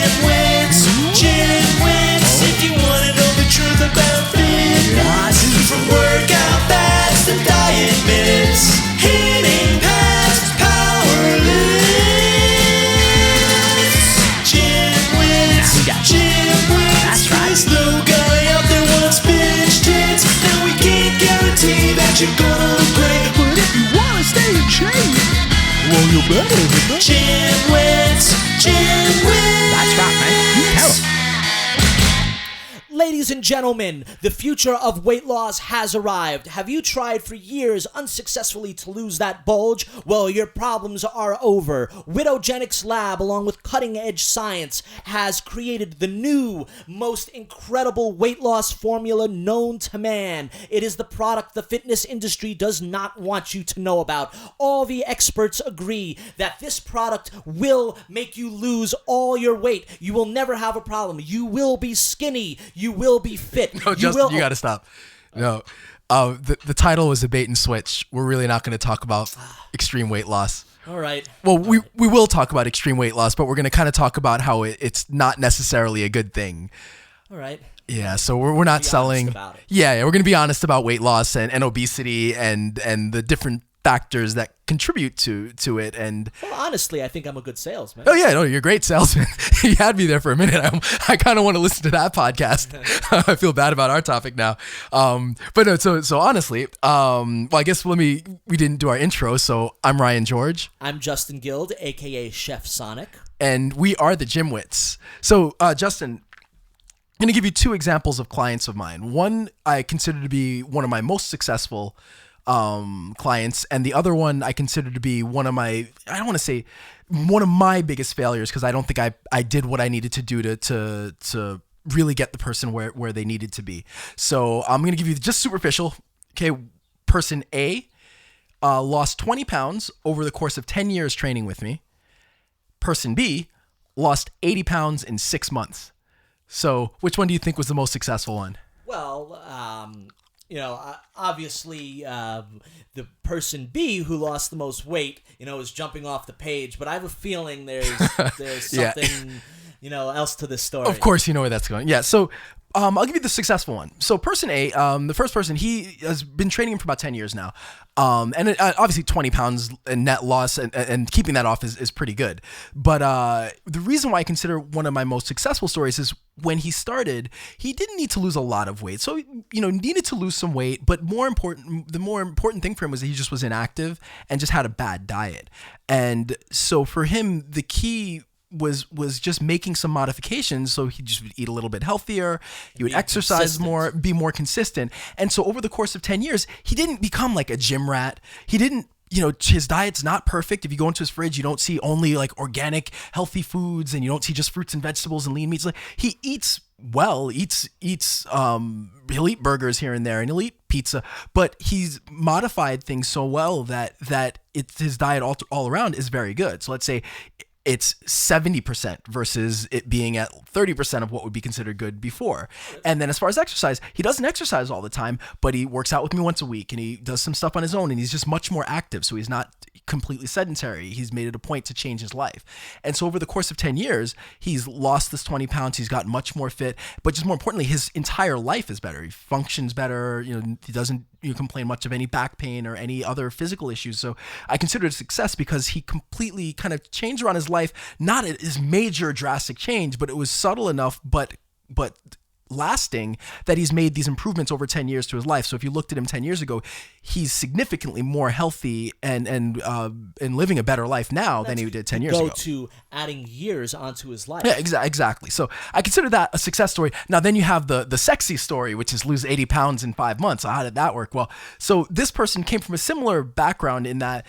GymWits, GymWits. If you want to know the truth about fitness, from workout fads to diet myths, hitting pads, power lifts. GymWits, GymWits. That's right. This little guy out there wants finished hits. Now we can't guarantee that you're gonna look great, but if you wanna stay in shape, well, you better. GymWits, GymWits. That's right, man. You tell 'em. Ladies and gentlemen, the future of weight loss has arrived. Have you tried for years unsuccessfully to lose that bulge? Well, your problems are over. Widogenics Lab, along with cutting-edge science, has created the new, most incredible weight loss formula known to man. It is the product the fitness industry does not want you to know about. All the experts agree that this product will make you lose all your weight. You will never have a problem. You will be skinny. You will be fit. No, Justin, you got to stop. No, the title was a bait and switch. We're really not going to talk about extreme weight loss. All right. Well, we will talk about extreme weight loss, but we're going to kind of talk about how it's not necessarily a good thing. All right. Yeah, so we're not selling. About it. Yeah, we're going to be honest about weight loss and obesity and the different factors that contribute to it. And Well, honestly, I think I'm a good salesman. oh yeah, no, you're a great salesman. You had me there for a minute. I kind of want to listen to that podcast. I feel bad about our topic now. But no, so honestly, well, I guess we didn't do our intro. So I'm Ryan George. I'm Justin Guild, aka Chef Sonic. And we are the GymWits. So Justin, I'm going to give you two examples of clients of mine. One I consider to be one of my most successful clients, and the other one I consider to be one of my biggest failures, because I don't think I did what I needed to do to really get the person where they needed to be. So I'm going to give you just superficial. Okay, person A lost 20 pounds over the course of 10 years training with me. Person B lost 80 pounds in 6 months. So which one do you think was the most successful one? Well, obviously, the person B who lost the most weight, is jumping off the page. But I have a feeling there's Yeah. something, else to this story. Of course, you know where that's going. Yeah. So I'll give you the successful one. So person A, the first person, he has been training for about 10 years now. And obviously 20 pounds in net loss and keeping that off is pretty good. But the reason why I consider one of my most successful stories is when he started, he didn't need to lose a lot of weight. So, needed to lose some weight, but the more important thing for him was that he just was inactive and just had a bad diet. And so for him, the key was just making some modifications, so he just would eat a little bit healthier, he would exercise more, be more consistent. And so over the course of 10 years, he didn't become like a gym rat. He didn't, his diet's not perfect. If you go into his fridge, you don't see only like organic, healthy foods, and you don't see just fruits and vegetables and lean meats. Like, he eats well, he'll eat burgers here and there, and he'll eat pizza, but he's modified things so well that his diet all around is very good. So let's say it's 70% versus it being at 30% of what would be considered good before. And then as far as exercise, he doesn't exercise all the time, but he works out with me once a week, and he does some stuff on his own, and he's just much more active. So he's not completely sedentary. He's made it a point to change his life. And so over the course of 10 years, he's lost this 20 pounds. He's gotten much more fit, but just more importantly, his entire life is better. He functions better. He doesn't complain much of any back pain or any other physical issues. So I consider it a success because he completely kind of changed around his life. Not his major drastic change, but it was subtle enough, but lasting, that he's made these improvements over 10 years to his life. So if you looked at him 10 years ago, he's significantly more healthy and living a better life now than he did 10 years ago. Go to adding years onto his life. Yeah, exactly. So I consider that a success story. Now then you have the sexy story, which is lose 80 pounds in 5 months. So how did that work? Well, so this person came from a similar background in that,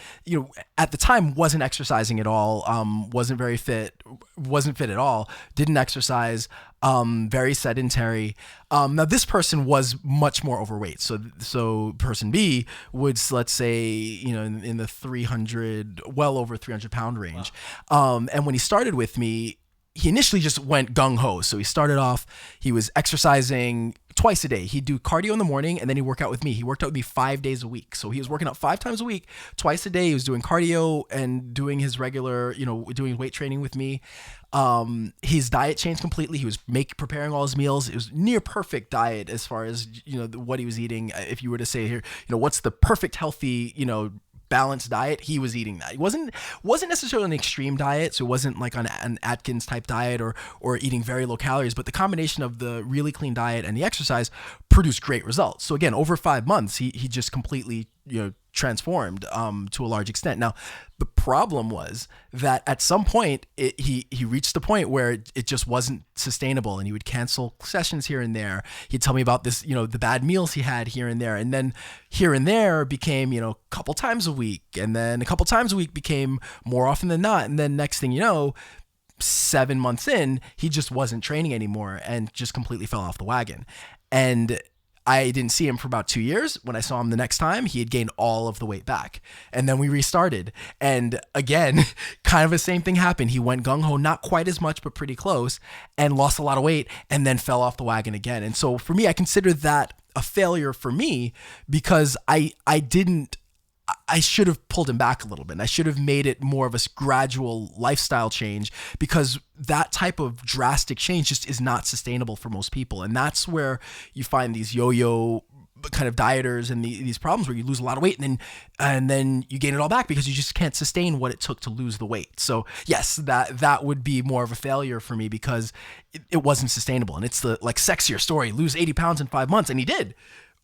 at the time wasn't exercising at all, wasn't very fit, wasn't fit at all, didn't exercise, very sedentary. Now this person was much more overweight. So person B would, let's say, in the 300, well over 300 pound range. Wow. And when he started with me, he initially just went gung-ho. So he started off, he was exercising, twice a day. He'd do cardio in the morning and then he'd work out with me. He worked out with me 5 days a week. So he was working out 5 times a week, twice a day. He was doing cardio and doing his regular, doing weight training with me. His diet changed completely. He was preparing all his meals. It was near perfect diet as far as, what he was eating. If you were to say here, what's the perfect healthy, balanced diet, he was eating that. He wasn't necessarily an extreme diet, so it wasn't like on an Atkins type diet or eating very low calories, but the combination of the really clean diet and the exercise produced great results. So again, over 5 months, he just completely transformed to a large extent. Now, the problem was that at some point he reached the point where it just wasn't sustainable, and he would cancel sessions here and there. He'd tell me about this, the bad meals he had here and there, and then here and there became a couple times a week, and then a couple times a week became more often than not, and then next thing you know, 7 months in, he just wasn't training anymore and just completely fell off the wagon. And I didn't see him for about 2 years. When I saw him the next time, he had gained all of the weight back. And then we restarted. And again, kind of the same thing happened. He went gung-ho, not quite as much, but pretty close, and lost a lot of weight and then fell off the wagon again. And so for me, I consider that a failure for me because I should have pulled him back a little bit. And I should have made it more of a gradual lifestyle change, because that type of drastic change just is not sustainable for most people. And that's where you find these yo-yo kind of dieters and these problems where you lose a lot of weight and then you gain it all back because you just can't sustain what it took to lose the weight. So yes, that would be more of a failure for me because it wasn't sustainable. And it's the sexier story, lose 80 pounds in 5 months. And he did,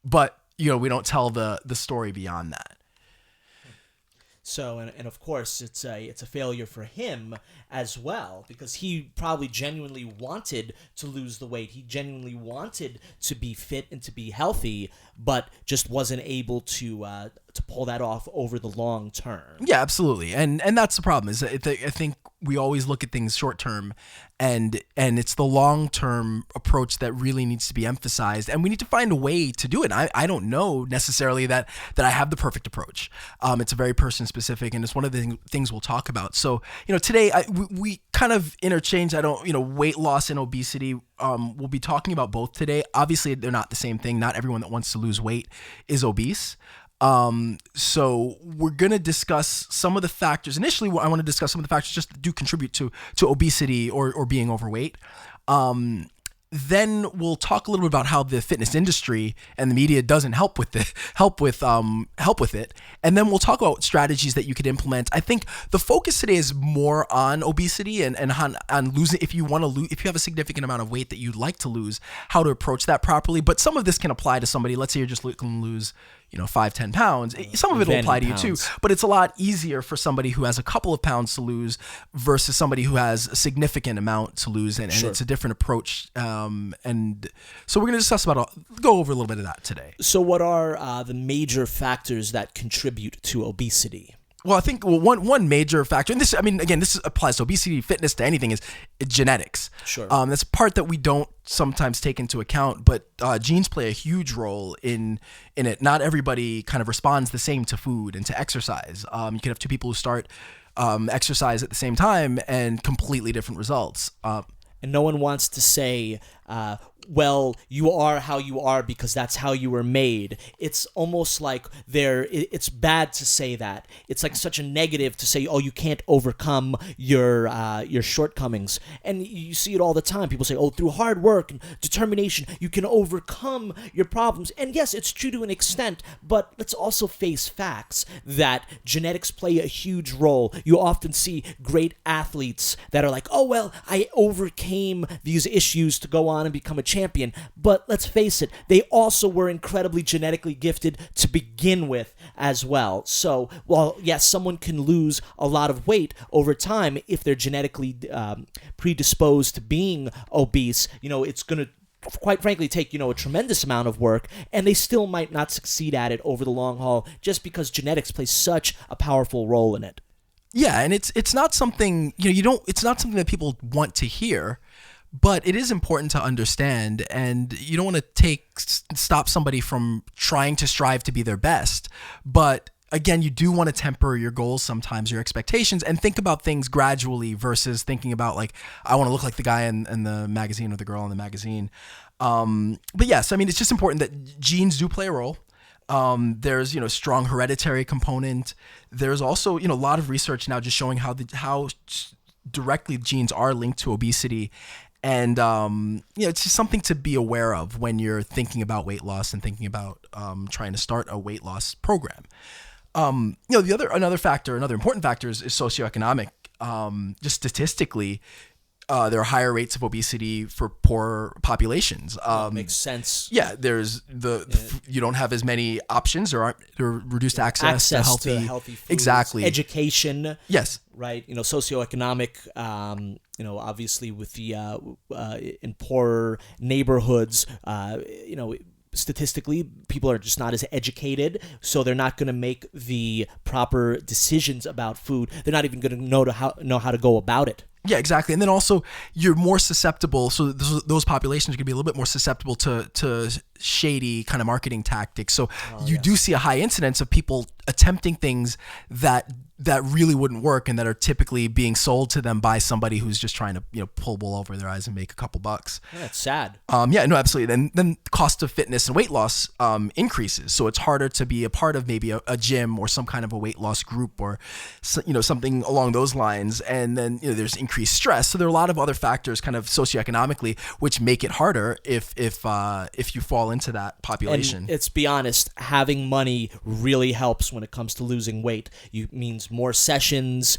but we don't tell the story beyond that. So, and of course, it's a failure for him as well, because he probably genuinely wanted to lose the weight. He genuinely wanted to be fit and to be healthy, but just wasn't able to pull that off over the long term. Yeah, absolutely. And that's the problem is I think we always look at things short term, and it's the long term approach that really needs to be emphasized, and we need to find a way to do it. I don't know necessarily that I have the perfect approach. It's a very person specific, and it's one of the things we'll talk about. So today we kind of interchange. Weight loss and obesity. We'll be talking about both today. Obviously, they're not the same thing. Not everyone that wants to lose weight is obese. So we're going to discuss some of the factors. Initially, I want to discuss some of the factors just that do contribute to obesity or being overweight. Then we'll talk a little bit about how the fitness industry and the media doesn't help with it, and then we'll talk about strategies that you could implement. I think the focus today is more on obesity and on losing. If you want to lose, if you have a significant amount of weight that you'd like to lose, how to approach that properly. But some of this can apply to somebody. Let's say you're just looking to lose 5-10 pounds. Some of it will apply to you too, but it's a lot easier for somebody who has a couple of pounds to lose versus somebody who has a significant amount to lose, and it's a different approach. And so we're going to go over a little bit of that today. So what are the major factors that contribute to obesity? Well, I think one major factor, and this applies to obesity, fitness, to anything, is genetics. Sure. That's a part that we don't sometimes take into account, but genes play a huge role in it. Not everybody kind of responds the same to food and to exercise. You can have two people who start exercise at the same time and completely different results. And no one wants to say, well, you are how you are because that's how you were made. It's almost like it's bad to say that. It's like such a negative to say, oh, you can't overcome your shortcomings. And you see it all the time. People say, oh, through hard work and determination, you can overcome your problems. And yes, it's true to an extent, but let's also face facts that genetics play a huge role. You often see great athletes that are like, oh, well, I overcame these issues to go on and become a champion. But let's face it, they also were incredibly genetically gifted to begin with as well. So, while yes, someone can lose a lot of weight over time if they're genetically predisposed to being obese, it's going to quite frankly take a tremendous amount of work, and they still might not succeed at it over the long haul just because genetics plays such a powerful role in it. Yeah, and it's not something it's not something that people want to hear, but it is important to understand, and you don't want to stop somebody from trying to strive to be their best, but again, you do want to temper your goals sometimes, your expectations, and think about things gradually versus thinking about like, I want to look like the guy in the magazine or the girl in the magazine. But yes, I mean, it's just important that genes do play a role. There's, strong hereditary component. There's also, a lot of research now just showing how directly genes are linked to obesity. And, it's just something to be aware of when you're thinking about weight loss and thinking about trying to start a weight loss program. Another important factor is socioeconomic. Just statistically, there are higher rates of obesity for poor populations. Makes sense. Yeah, there's you don't have as many options. There are reduced access to healthy foods, exactly, education. Yes, right. Socioeconomic. Obviously with the in poorer neighborhoods, statistically, people are just not as educated, so they're not going to make the proper decisions about food. They're not even going to know how to go about it. Yeah, exactly. And then also you're more susceptible. So those populations are going to be a little bit more susceptible to shady kind of marketing tactics. So you do see a high incidence of people attempting things that really wouldn't work and that are typically being sold to them by somebody who's just trying to, pull wool over their eyes and make a couple bucks. Yeah, that's sad. Yeah, no, absolutely. And then cost of fitness and weight loss increases. So it's harder to be a part of maybe a gym or some kind of a weight loss group or, something along those lines. And then, there's increased stress. So there are a lot of other factors kind of socioeconomically, which make it harder if you fall into that population. And let's be honest, having money really helps when it comes to losing weight. Means more sessions,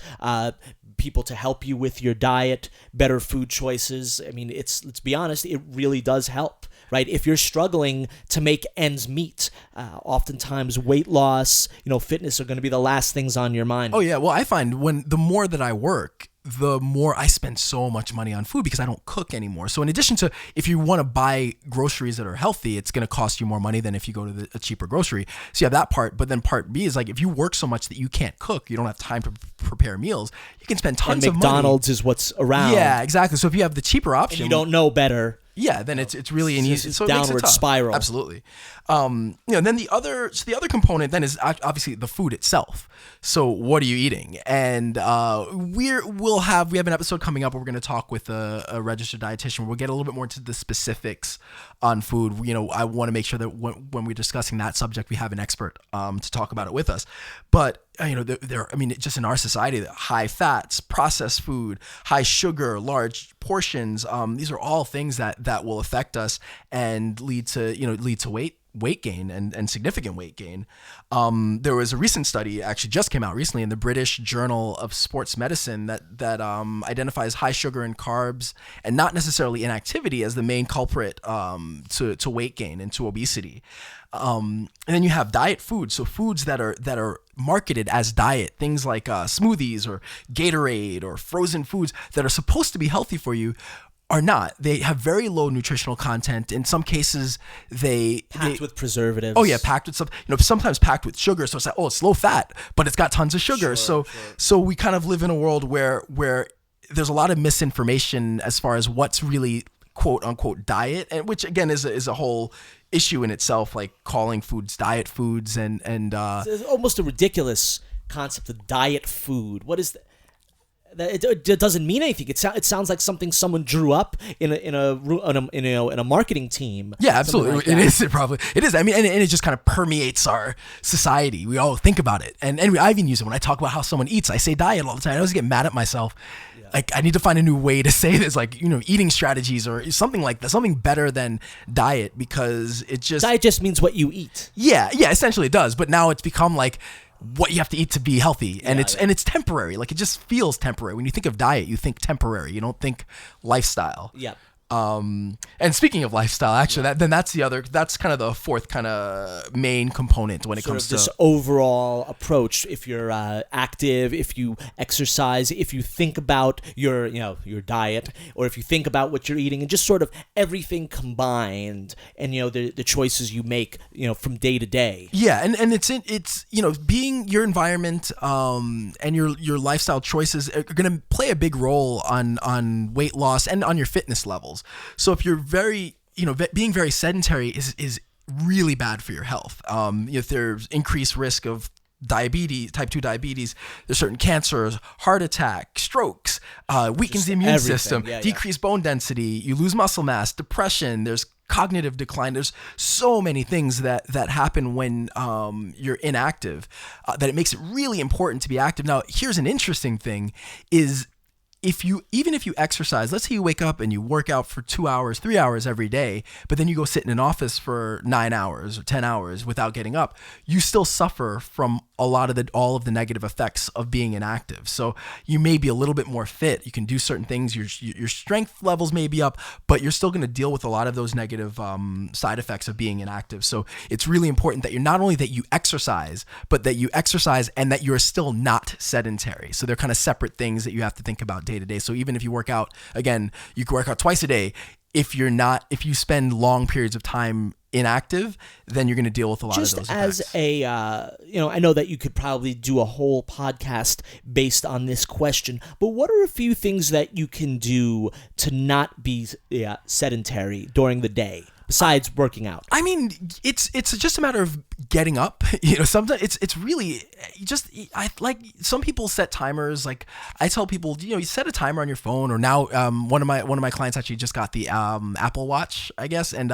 people to help you with your diet, better food choices. I mean, let's be honest, it really does help, right? If you're struggling to make ends meet, oftentimes weight loss, fitness are going to be the last things on your mind. Oh yeah, well I find the more that I work, the more I spend so much money on food because I don't cook anymore. So in addition to, if you want to buy groceries that are healthy, it's going to cost you more money than if you go to a cheaper grocery. So you have that part, but then part B is like, if you work so much that you can't cook, you don't have time to prepare meals, you can spend tons of money. McDonald's is what's around. Yeah, exactly. So if you have the cheaper option, and you don't know better. Yeah, then it's really an easy, so it makes it downward tough. spiral. Absolutely. Then the other component then is obviously the food itself. So what are you eating? And we have an episode coming up where we're going to talk with a registered dietitian. We'll get a little bit more into the specifics on food. I want to make sure that when we're discussing that subject, we have an expert to talk about it with us. But just in our society, high fats, processed food, high sugar, large portions, these are all things that will affect us and lead to weight gain and significant weight gain. There was a recent study, actually just came out recently in the British Journal of Sports Medicine that identifies high sugar and carbs and not necessarily inactivity as the main culprit to weight gain and to obesity. And then you have diet foods, so foods that are marketed as diet, things like smoothies or Gatorade or frozen foods that are supposed to be healthy for you are not. They have very low nutritional content. In some cases, packed with preservatives. Oh yeah, packed with stuff. Sometimes packed with sugar. So it's like, it's low fat, but it's got tons of sugar. Sure. So we kind of live in a world where there's a lot of misinformation as far as what's really quote unquote diet, and which again is a whole issue in itself, like calling foods diet foods and it's almost a ridiculous concept of diet food. What is that? It doesn't mean anything. It sounds like something someone drew up in a marketing team. Yeah, absolutely. Like it is. It is. I mean, and it just kind of permeates our society. We all think about it, and I even use it when I talk about how someone eats. I say diet all the time. I always get mad at myself. Yeah. Like I need to find a new way to say this, like eating strategies or something like that, something better than diet, because it just diet just means what you eat. Yeah, essentially it does. But now it's become like what you have to eat to be healthy, and it's temporary. Like it just feels temporary. When you think of diet, you think temporary. You don't think lifestyle. Yeah. And speaking of lifestyle, actually, that's kind of the fourth kind of main component when it comes to this overall approach. If you're active, if you exercise, if you think about your diet, or if you think about what you're eating, and just sort of everything combined, and the choices you make, from day to day. Yeah, and it's being your environment, and your lifestyle choices are going to play a big role on weight loss and on your fitness levels. So if you're being very sedentary is really bad for your health. If there's increased risk of diabetes, type 2 diabetes. There's certain cancers, heart attack, strokes, weakens the immune system, decreased bone density, you lose muscle mass, depression, there's cognitive decline. There's so many things that happen when you're inactive that it makes it really important to be active. Now, here's an interesting thing is even if you exercise, let's say you wake up and you work out for 2 hours, 3 hours every day, but then you go sit in an office for 9 hours or 10 hours without getting up, you still suffer from all of the negative effects of being inactive. So you may be a little bit more fit. You can do certain things. Your strength levels may be up, but you're still going to deal with a lot of those negative side effects of being inactive. So it's really important that you're not only that you exercise, but that you exercise and that you're still not sedentary. So they're kind of separate things that you have to think about day to day. So even if you work out, again, you can work out twice a day. If you spend long periods of time inactive, then you're going to deal with a lot of those effects. Just as I know that you could probably do a whole podcast based on this question, but what are a few things that you can do to not be sedentary during the day? Besides working out, I mean, it's just a matter of getting up. Sometimes it's really just some people set timers. Like I tell people, you set a timer on your phone. Or now, one of my clients actually just got the Apple Watch, I guess, and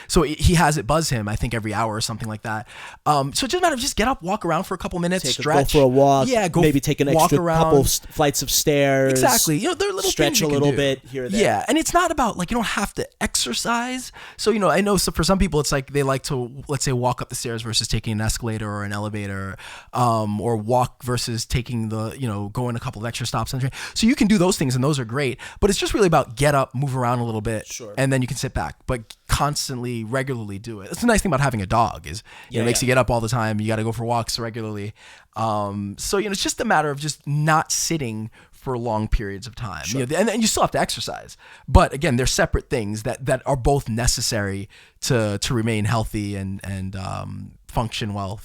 so he has it buzz him. I think every hour or something like that. So it's just a matter of just get up, walk around for a couple minutes, stretch, go for a walk. Yeah, maybe take an extra couple flights of stairs. Exactly. They're little stretch things you a can little do. bit here or there. Yeah, and it's not about you don't have to exercise. So I know for some people it's like they like to, let's say, walk up the stairs versus taking an escalator or an elevator, or walk versus taking going a couple of extra stops on the train. So you can do those things and those are great, but it's just really about get up, move around a little bit, and then you can sit back, but constantly, regularly do it. That's the nice thing about having a dog is it makes you get up all the time. You got to go for walks regularly. So it's just a matter of just not sitting for long periods of time. And you still have to exercise. But again, they're separate things that are both necessary to remain healthy and function well.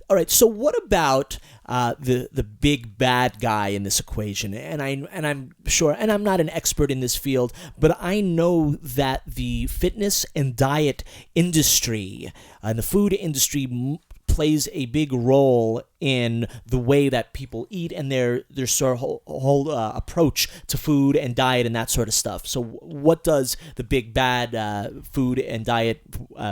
All right. So what about the big bad guy in this equation? And I'm sure, and I'm not an expert in this field, but I know that the fitness and diet industry and the food industry plays a big role in the way that people eat and their sort of whole approach to food and diet and that sort of stuff. So what does the big bad food and diet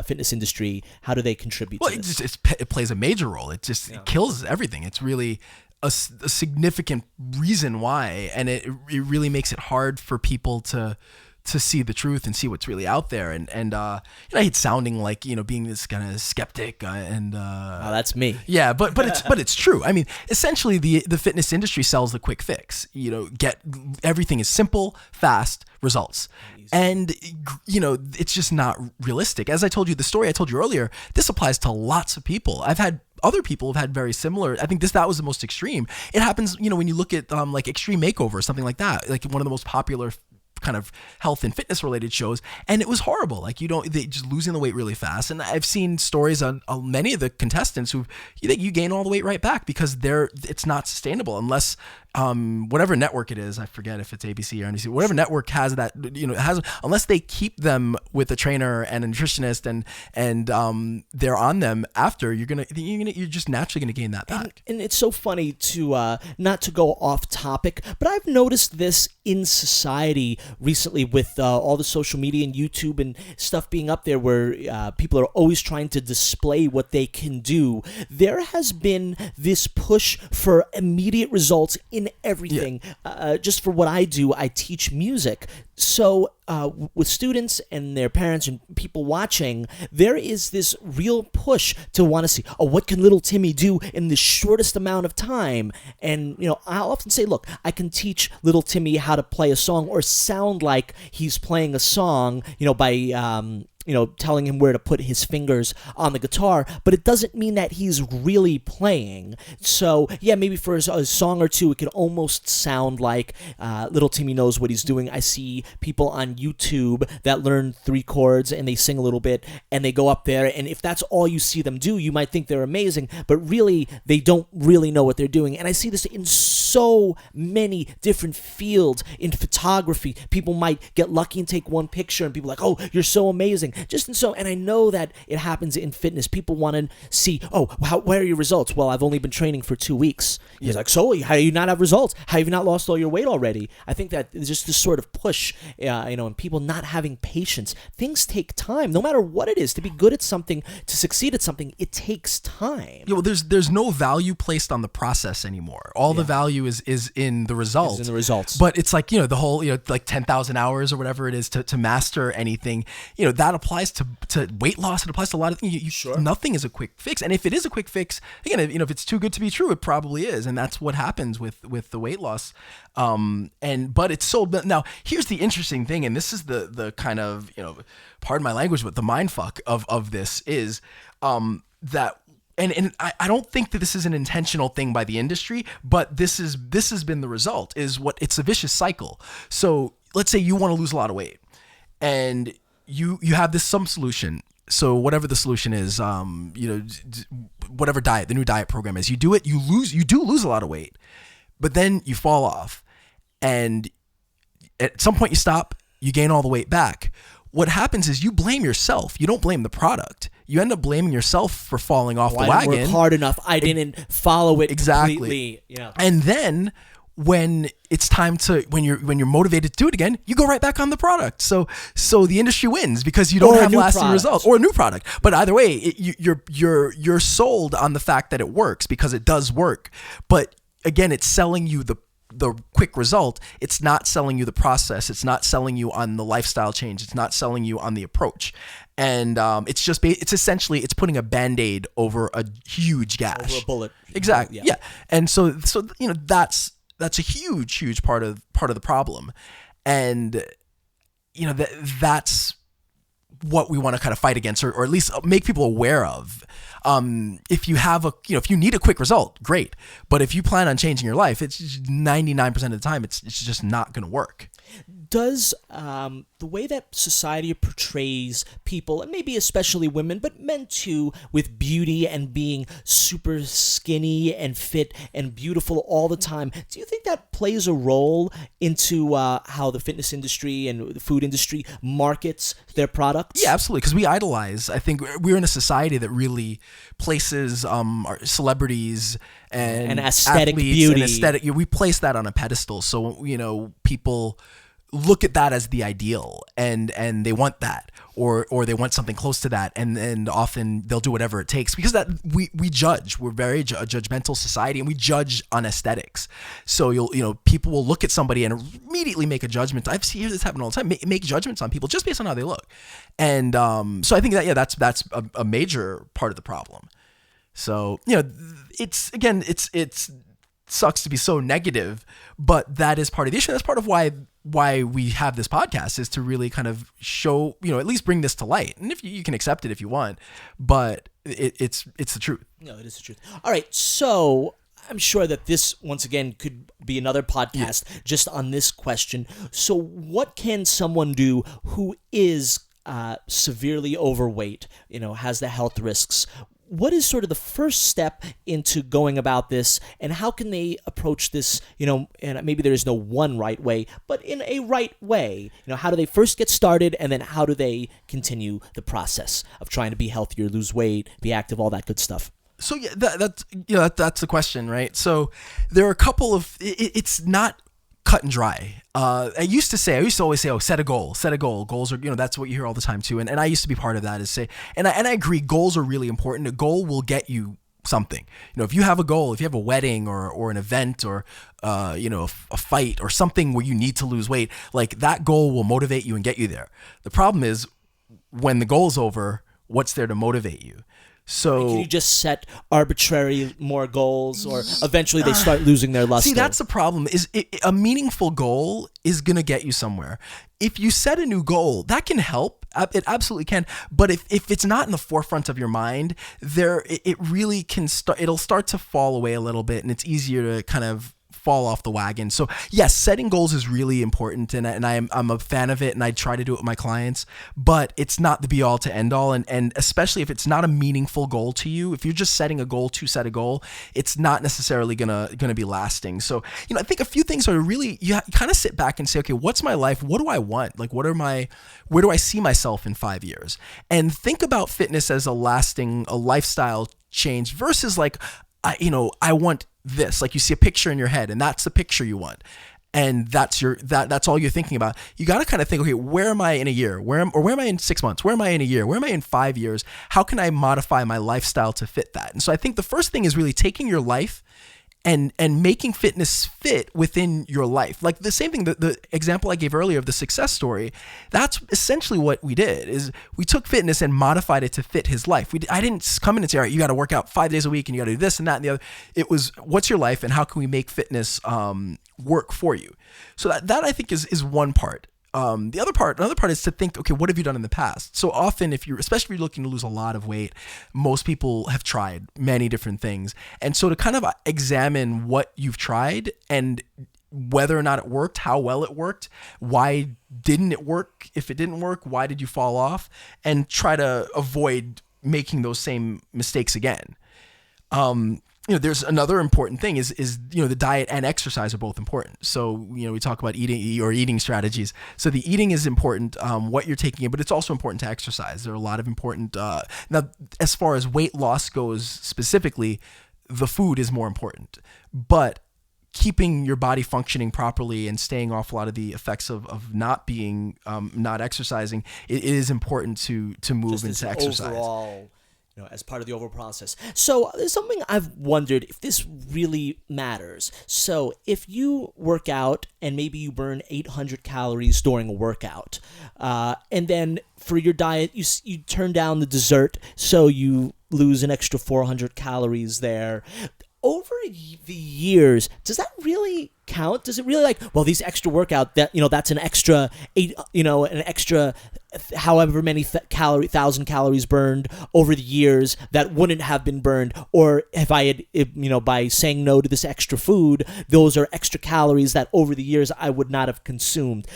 fitness industry, how do they contribute to this? It plays a major role. It kills everything. It's really a significant reason why, and it really makes it hard for people to see the truth and see what's really out there. And I hate sounding like, being this kind of skeptic and that's me. Yeah, but it's true. I mean, essentially the fitness industry sells the quick fix. Get everything is simple, fast, results. And it's just not realistic. As I told you, the story I told you earlier, this applies to lots of people. I've had other people have had very similar. I think that was the most extreme. It happens, when you look at like Extreme Makeover or something like that, like one of the most popular kind of health and fitness related shows, and it was horrible. They just losing the weight really fast. And I've seen stories on many of the contestants who you gain all the weight right back because it's not sustainable unless whatever network it is, I forget if it's ABC or NBC, whatever network has that, unless they keep them with a trainer and a nutritionist and they're on them after, you're just naturally gonna gain that back. And it's so funny to not to go off topic, but I've noticed this in society recently with all the social media and YouTube and stuff being up there where people are always trying to display what they can do. There has been this push for immediate results in everything. Just for what I do, I teach music. So with students and their parents and people watching, there is this real push to want to see, what can little Timmy do in the shortest amount of time? And, I'll often say, look, I can teach little Timmy how to play a song or sound like he's playing a song, by telling him where to put his fingers on the guitar, but it doesn't mean that he's really playing. So, maybe for a song or two, it could almost sound like little Timmy knows what he's doing. I see people on YouTube that learn 3 chords and they sing a little bit and they go up there, and if that's all you see them do, you might think they're amazing, but really, they don't really know what they're doing. And I see this in so many different fields. In photography, people might get lucky and take one picture and people are like, oh, you're so amazing. amazing. And I know that it happens in fitness. People want to see, where are your results? Well, I've only been training for 2 weeks. He's like, so how do you not have results? How have you not lost all your weight already? I think that there's just this sort of push, and people not having patience. Things take time. No matter what it is, to be good at something, to succeed at something, it takes time. Yeah, well, there's no value placed on the process anymore. All the value is in the result. Is in the results. But it's like, the whole, like 10,000 hours or whatever it is to master anything, that applies to weight loss. It applies to a lot of things. Sure. Nothing is a quick fix. And if it is a quick fix, again, if it's too good to be true, it probably is. And that's what happens with the weight loss. But it's so, now here's the interesting thing. And this is the kind of, pardon my language, but the mind fuck of this is, that, and I don't think that this is an intentional thing by the industry, but this has been the result. It's a vicious cycle. So let's say you want to lose a lot of weight, and you have some solution. So whatever the solution is, whatever diet, the new diet program is, you do it, you do lose a lot of weight, but then you fall off, and at some point you stop, you gain all the weight back. What happens is you blame yourself. You don't blame the product. You end up blaming yourself for falling off the wagon. I didn't work hard enough. I didn't follow it exactly. completely. Yeah. And then when it's time to, when you're motivated to do it again, you go right back on the product. So the industry wins because you don't have lasting results, or a new product. But either way, you're sold on the fact that it works because it does work. But again, it's selling you the quick result. It's not selling you the process. It's not selling you on the lifestyle change. It's not selling you on the approach. And it's essentially putting a Band-Aid over a huge gash. Over a bullet. Exactly. Yeah. And so that's a huge part of the problem. And that's what we want to kind of fight against, or at least make people aware of. If you have if you need a quick result, great. But if you plan on changing your life, it's 99% of the time, it's just not going to work. Does the way that society portrays people, and maybe especially women, but men too, with beauty and being super skinny and fit and beautiful all the time, do you think that plays a role into how the fitness industry and the food industry markets their products? Yeah, absolutely. Because we idolize. I think we're in a society that really places our celebrities and aesthetic athletes beauty. We place that on a pedestal. So people look at that as the ideal, and they want that, or they want something close to that, and often they'll do whatever it takes, because that we judge. We're very a judgmental society, and we judge on aesthetics. So people will look at somebody and immediately make a judgment. I've seen this happen all the time. Make judgments on people just based on how they look, and so I think that that's a major part of the problem. So it's sucks to be so negative, but that is part of the issue. That's part of why we have this podcast, is to really kind of show, at least bring this to light. And if you can accept it if you want, but it's the truth. No, it is the truth. All right, so I'm sure that this, once again, could be another podcast just on this question. So what can someone do who is severely overweight, has the health risks? What is sort of the first step into going about this, and how can they approach this, and maybe there is no one right way, but in a right way? How do they first get started, and then how do they continue the process of trying to be healthier, lose weight, be active, all that good stuff? So yeah, that's the question, right? So there are a couple of, it's not cut and dry. I used to always say, set a goal. Goals are, that's what you hear all the time too. And I used to be part of that, is say, and I agree, goals are really important. A goal will get you something. If you have a goal, if you have a wedding or an event, or a fight or something where you need to lose weight, like that goal will motivate you and get you there. The problem is, when the goal's over, what's there to motivate you? So can you just set arbitrary more goals, or eventually they start losing their luster? See, that's the problem. A meaningful goal is going to get you somewhere. If you set a new goal, that can help. It absolutely can. But if it's not in the forefront of your mind, it really can start. It'll start to fall away a little bit, and it's easier to kind of fall off the wagon. So yes, setting goals is really important, and I'm a fan of it, and I try to do it with my clients, but it's not the be all to end all, and especially if it's not a meaningful goal to you. If you're just setting a goal to set a goal, it's not necessarily gonna be lasting. So, I think a few things are really, you kind of sit back and say, okay, what's my life? What do I want? Like, where do I see myself in 5 years? And think about fitness as a lifestyle change versus like, I want this. Like, you see a picture in your head, and that's the picture you want, and that's all you're thinking about. You got to kind of think, okay, where am I in a year? Where am I in 6 months? Where am I in a year? Where am I in 5 years? How can I modify my lifestyle to fit that? And so I think the first thing is really taking your life and making fitness fit within your life. Like the same thing, the example I gave earlier of the success story, that's essentially what we did, is we took fitness and modified it to fit his life. I didn't come in and say, all right, you got to work out 5 days a week and you got to do this and that and the other. It was, what's your life and how can we make fitness work for you? So that I think is one part. Another part is to think, okay, what have you done in the past? So often, especially if you're looking to lose a lot of weight, most people have tried many different things. And so to kind of examine what you've tried and whether or not it worked, how well it worked, why didn't it work? If it didn't work, why did you fall off? And try to avoid making those same mistakes again. There's another important thing is the diet and exercise are both important. So, we talk about eating strategies. So the eating is important, what you're taking in, but it's also important to exercise. There are a lot of important, now as far as weight loss goes specifically, the food is more important, but keeping your body functioning properly and staying off a lot of the effects of not exercising, it is important to move into exercise. Overall, as part of the overall process. So there's something I've wondered if this really matters. So if you work out and maybe you burn 800 calories during a workout, and then for your diet, you turn down the dessert, so you lose an extra 400 calories there. Over the years, does that really count? Does it really these extra workout that's an extra an extra however many thousand calories burned over the years that wouldn't have been burned, or if I had by saying no to this extra food, those are extra calories that over the years I would not have consumed.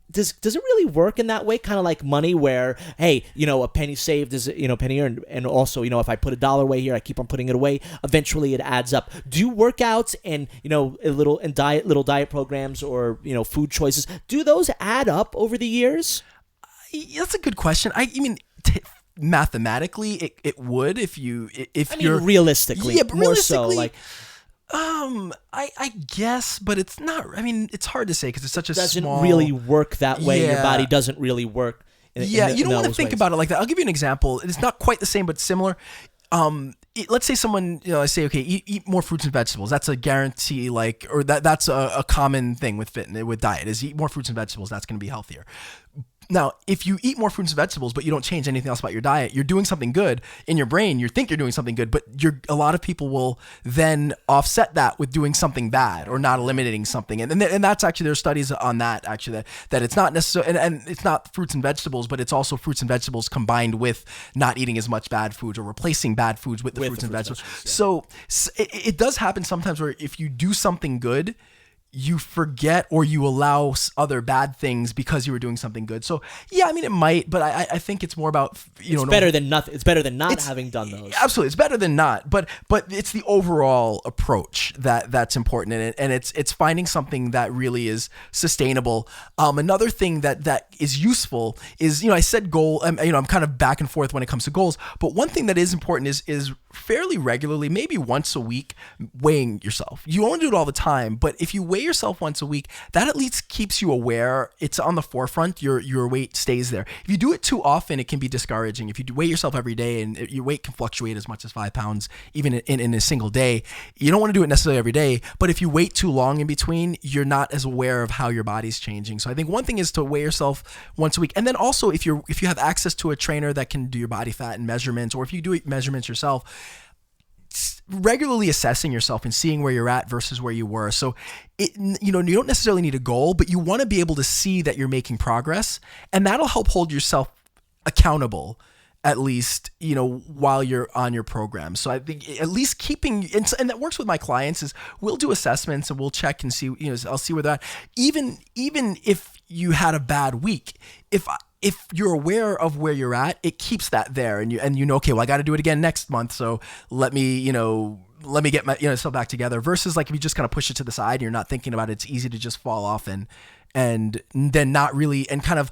Does it really work in that way? Kind of like money, where hey, a penny saved is penny earned, and also if I put $1 away here, I keep on putting it away. Eventually, it adds up. Do workouts and little diet programs or food choices, do those add up over the years? That's a good question. I mean, mathematically, it would if you're realistically, yeah, but more so I guess, but it's not. I mean, it's hard to say because it's such a doesn't small. really work that way. Yeah. Your body doesn't really work. You don't want to think about it like that. I'll give you an example. It's not quite the same, but similar. Let's say someone, I say, okay, eat more fruits and vegetables. That's a guarantee, that's a common thing with fitness, with diet, is eat more fruits and vegetables. That's going to be healthier. Now, if you eat more fruits and vegetables, but you don't change anything else about your diet, you're doing something good in your brain. You think you're doing something good, but a lot of people will then offset that with doing something bad or not eliminating something. And that's actually, there's studies on that actually, that it's not necessarily, and it's not fruits and vegetables, but it's also fruits and vegetables combined with not eating as much bad foods or replacing bad foods with the fruits and vegetables. Yeah. So it does happen sometimes where if you do something good, you forget or you allow other bad things because you were doing something good. So yeah, I mean, it might, but I think it's more about, it's better than nothing. It's better than not having done those. Absolutely. It's better than not, but it's the overall approach that's important. And it's finding something that really is sustainable. Another thing that is useful is, I said goal, I'm kind of back and forth when it comes to goals, but one thing that is important is fairly regularly, maybe once a week, weighing yourself. You won't do it all the time, but if you weigh yourself once a week, that at least keeps you aware. It's on the forefront. Your weight stays there. If you do it too often, it can be discouraging. If you weigh yourself every day, and your weight can fluctuate as much as 5 pounds, even in a single day, you don't want to do it necessarily every day. But if you wait too long in between, you're not as aware of how your body's changing. So I think one thing is to weigh yourself once a week, and then also if you have access to a trainer that can do your body fat and measurements, or if you do measurements yourself, regularly assessing yourself and seeing where you're at versus where you were. So you don't necessarily need a goal, but you want to be able to see that you're making progress, and that'll help hold yourself accountable at least, while you're on your program. So I think at least keeping, and that works with my clients, is we'll do assessments and we'll check and see, I'll see where they're at. Even if you had a bad week, if you're aware of where you're at, it keeps that there, and okay, well, I got to do it again next month, so let me get my myself back together. Versus like if you just kind of push it to the side and you're not thinking about it, it's easy to just fall off and then not really, and kind of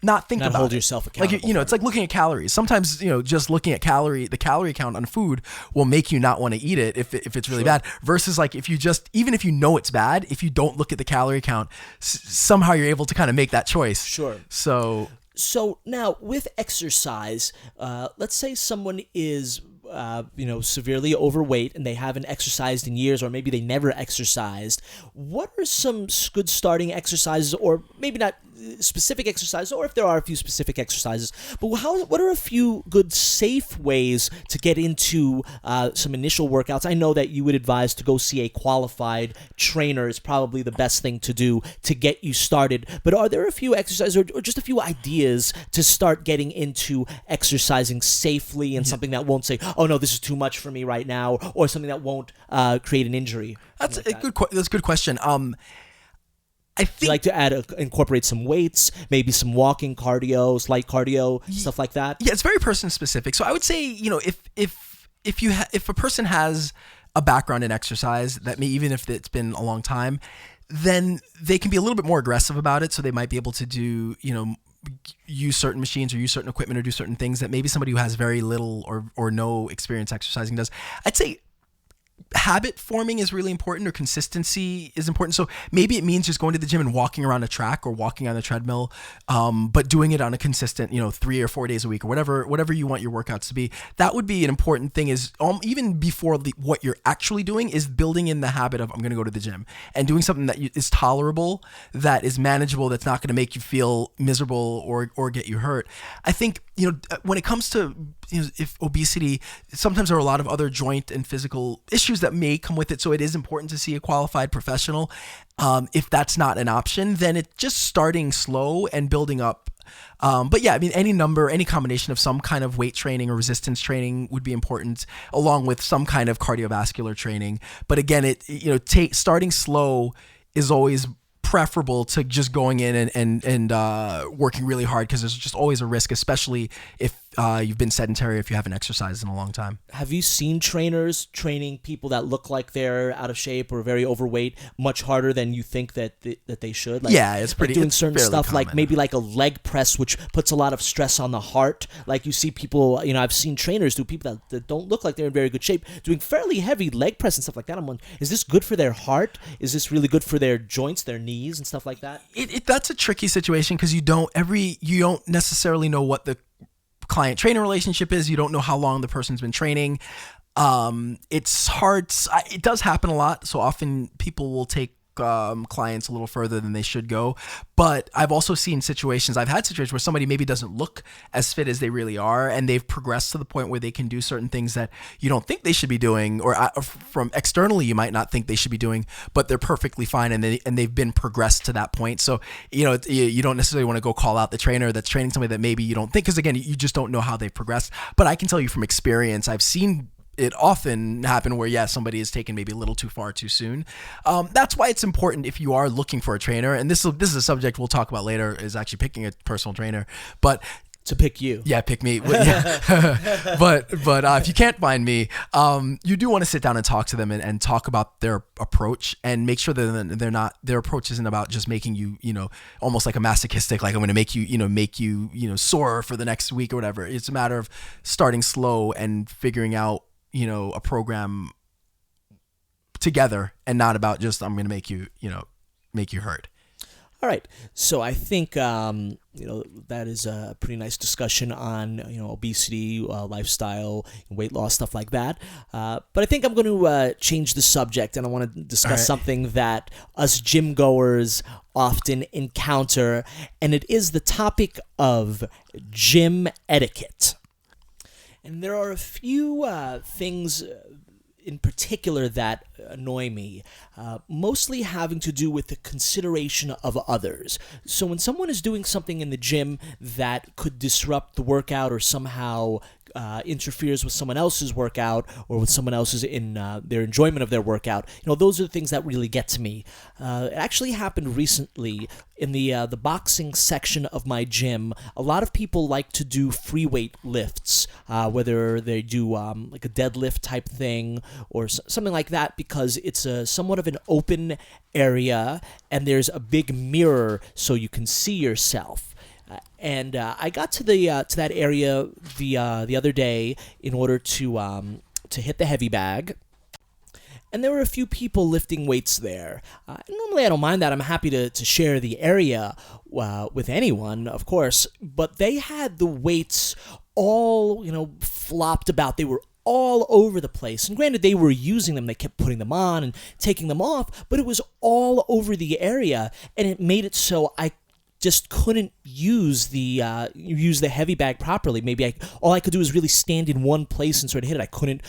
not think about hold it. yourself accountable. Like, it's like looking at calories. Sometimes, just looking at the calorie count on food will make you not want to eat it if it's really bad. Versus like if you just, even if you know it's bad, if you don't look at the calorie count, somehow you're able to kind of make that choice. Sure. So now with exercise, let's say someone is severely overweight and they haven't exercised in years, or maybe they never exercised. What are some good starting exercises, or maybe not specific exercises, or if there are a few specific exercises, but what are a few good safe ways to get into some initial workouts? I know that you would advise to go see a qualified trainer is probably the best thing to do to get you started, but are there a few exercises or just a few ideas to start getting into exercising safely, and something that won't say, oh no, this is too much for me right now, or something that won't create an injury? That's a good question. I think you like to incorporate some weights, maybe some walking cardio, light cardio, stuff like that. Yeah, it's very person specific. So I would say, if a person has a background in exercise, even if it's been a long time, then they can be a little bit more aggressive about it. So they might be able to do, use certain machines or use certain equipment or do certain things that maybe somebody who has very little or no experience exercising does. I'd say habit forming is really important, or consistency is important. So maybe it means just going to the gym and walking around a track or walking on a treadmill, but doing it on a consistent, 3 or 4 days a week, or whatever you want your workouts to be. That would be an important thing, is even before what you're actually doing, is building in the habit of, I'm going to go to the gym, and doing something that is tolerable, that is manageable, that's not going to make you feel miserable or get you hurt. I think, when it comes to, if obesity, sometimes there are a lot of other joint and physical issues that may come with it. So it is important to see a qualified professional. If that's not an option, then it's just starting slow and building up. But yeah, any combination of some kind of weight training or resistance training would be important, along with some kind of cardiovascular training. But again, starting slow is always preferable to just going in and working really hard, because there's just always a risk, especially if you've been sedentary, if you haven't exercised in a long time. Have you seen trainers training people that look like they're out of shape or very overweight much harder than you think that they should? Yeah, it's pretty doing it's certain stuff common. Like maybe like a leg press, which puts a lot of stress on the heart. Like you see people, I've seen trainers do, people that don't look like they're in very good shape, doing fairly heavy leg press and stuff like that. I'm wondering, is this good for their heart? Is this really good for their joints, their knees and stuff like that? That's a tricky situation, because you don't necessarily know what the client-trainer relationship is. You don't know how long the person's been training. It's hard. It does happen a lot. So often people will take clients a little further than they should go. But I've also seen I've had situations where somebody maybe doesn't look as fit as they really are, and they've progressed to the point where they can do certain things that you don't think they should be doing, or from externally you might not think they should be doing, but they're perfectly fine, and they've been progressed to that point. So you don't necessarily want to go call out the trainer that's training somebody that maybe you don't think, because again, you just don't know how they've progressed. But I can tell you from experience, I've seen it often happen where, somebody is taken maybe a little too far too soon. That's why it's important, if you are looking for a trainer, and this is a subject we'll talk about later, is actually picking a personal trainer. But to pick you. Yeah, pick me. Yeah. but if you can't find me, you do want to sit down and talk to them and talk about their approach, and make sure that their approach isn't about just making you, almost like a masochistic, like I'm going to make you, sore for the next week or whatever. It's a matter of starting slow and figuring out, a program together, and not about just, I'm going to make you hurt. All right. So I think, that is a pretty nice discussion on, obesity, lifestyle, weight loss, stuff like that. But I think I'm going to change the subject, and I want to discuss something that us gym goers often encounter, and it is the topic of gym etiquette. And there are a few things in particular that annoy me, mostly having to do with the consideration of others. So when someone is doing something in the gym that could disrupt the workout or somehow interferes with someone else's workout or with someone else's in their enjoyment of their workout, those are the things that really get to me. It actually happened recently in the boxing section of my gym. A lot of people like to do free weight lifts, whether they do like a deadlift type thing or something like that, because it's a somewhat of an open area and there's a big mirror so you can see yourself. And I got to that area the other day in order to hit the heavy bag. And there were a few people lifting weights there. Normally I don't mind that. I'm happy to share the area with anyone, of course. But they had the weights all, flopped about. They were all over the place. And granted, they were using them. They kept putting them on and taking them off. But it was all over the area. And it made it so I just couldn't use the heavy bag properly. Maybe all I could do was really stand in one place and sort of hit it. I couldn't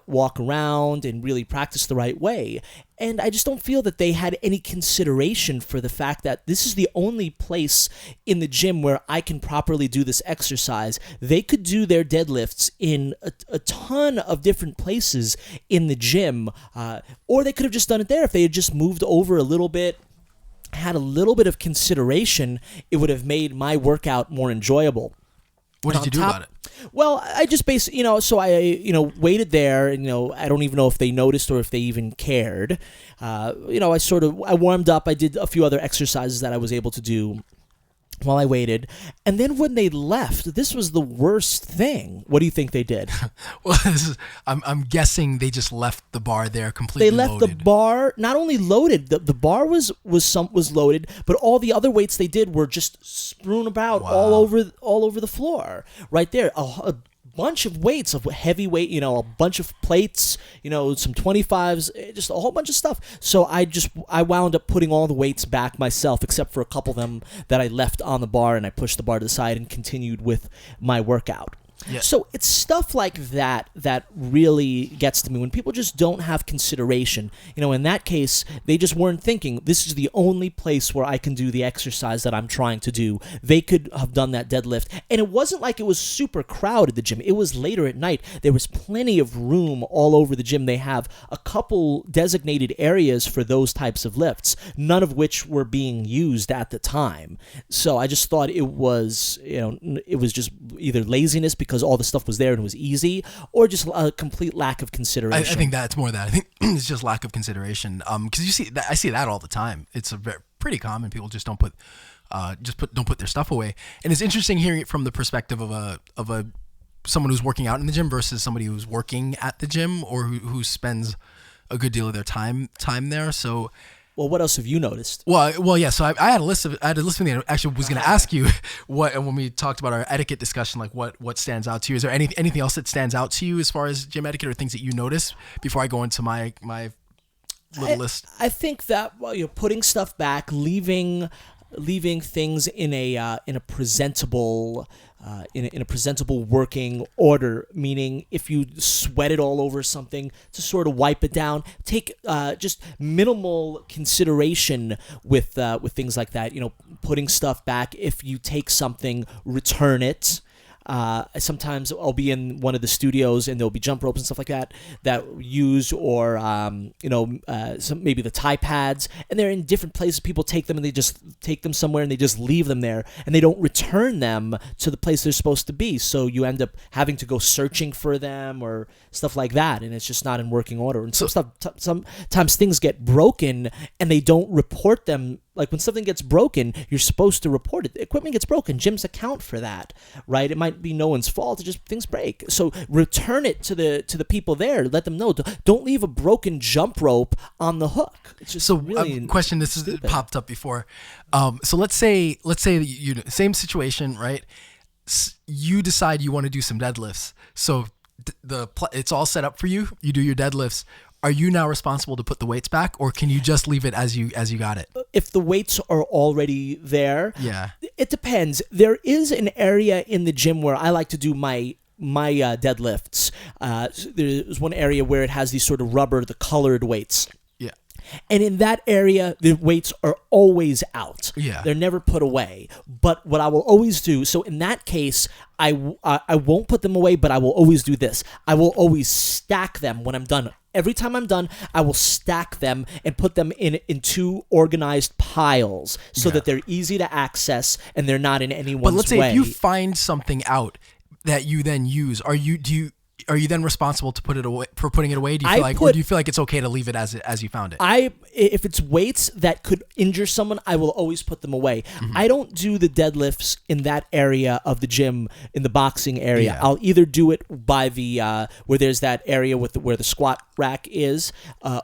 walk around and really practice the right way. And I just don't feel that they had any consideration for the fact that this is the only place in the gym where I can properly do this exercise. They could do their deadlifts in a ton of different places in the gym, or they could have just done it there. If they had just moved over a little bit, had a little bit of consideration, it would have made my workout more enjoyable. What did you do about it? Well, I just basically, so I, waited there, and, I don't even know if they noticed or if they even cared. I warmed up. I did a few other exercises that I was able to do while I waited. And then when they left, this was the worst thing. What do you think they did? Well, I'm guessing they just left the bar there completely loaded. They left the bar not only loaded, the bar was loaded, but all the other weights they did were just strewn about all over the floor right there. A bunch of weights of heavy weight, a bunch of plates, some 25s, just a whole bunch of stuff. So I wound up putting all the weights back myself, except for a couple of them that I left on the bar, and I pushed the bar to the side and continued with my workout. Yeah. So it's stuff like that that really gets to me, when people just don't have consideration. In that case, they just weren't thinking, this is the only place where I can do the exercise that I'm trying to do. They could have done that deadlift. And it wasn't like it was super crowded, the gym. It was later at night. There was plenty of room all over the gym. They have a couple designated areas for those types of lifts, none of which were being used at the time. So I just thought it was, it was just either laziness because all the stuff was there and it was easy, or just a complete lack of consideration. I think that's more that. I think it's just lack of consideration. Because I see that all the time. It's pretty common. People just don't put their stuff away. And it's interesting hearing it from the perspective of someone who's working out in the gym versus somebody who's working at the gym or who spends a good deal of their time there. So. Well, what else have you noticed? Well, yeah. So I had a list of things. I actually was going to ask you when we talked about our etiquette discussion, like what stands out to you. Is there anything else that stands out to you as far as gym etiquette or things that you notice before I go into my little list? I think that putting stuff back, leaving things in a presentable. In a presentable working order, meaning if you sweat it all over something, to sort of wipe it down. Take just minimal consideration with things like that. Putting stuff back. If you take something, return it. Sometimes I'll be in one of the studios and there'll be jump ropes and stuff like that use, or maybe the tie pads, and they're in different places. People take them and they just take them somewhere and they just leave them there, and they don't return them to the place they're supposed to be. So you end up having to go searching for them or stuff like that, and it's just not in working order. And sometimes things get broken and they don't report them. Like when something gets broken, you're supposed to report it. The equipment gets broken. Gyms account for that, right? It might be no one's fault. It's just things break. So return it to the people there. Let them know. Don't leave a broken jump rope on the hook. It's just really question. This has popped up before. So let's say you same situation, right? You decide you want to do some deadlifts. So it's all set up for you. You do your deadlifts. Are you now responsible to put the weights back, or can you just leave it as you got it? If the weights are already there, yeah, it depends. There is an area in the gym where I like to do my my deadlifts, there's one area where it has these sort of rubber, the colored weights. Yeah. And in that area, the weights are always out. Yeah. They're never put away. But what I will always do, so in that case, I won't put them away, but I will always do this. I will always stack them when I'm done. Every time I'm done, I will stack them and put them in two organized piles so that they're easy to access and they're not in anyone's way. But let's say if you find something out that you then use, are you then responsible to put it away for putting it away? Do you feel or do you feel like it's okay to leave it as you found it? If it's weights that could injure someone, I will always put them away. I don't do the deadlifts in that area of the gym, in the boxing area. Yeah. I'll either do it by the where there's that area with where the squat rack is,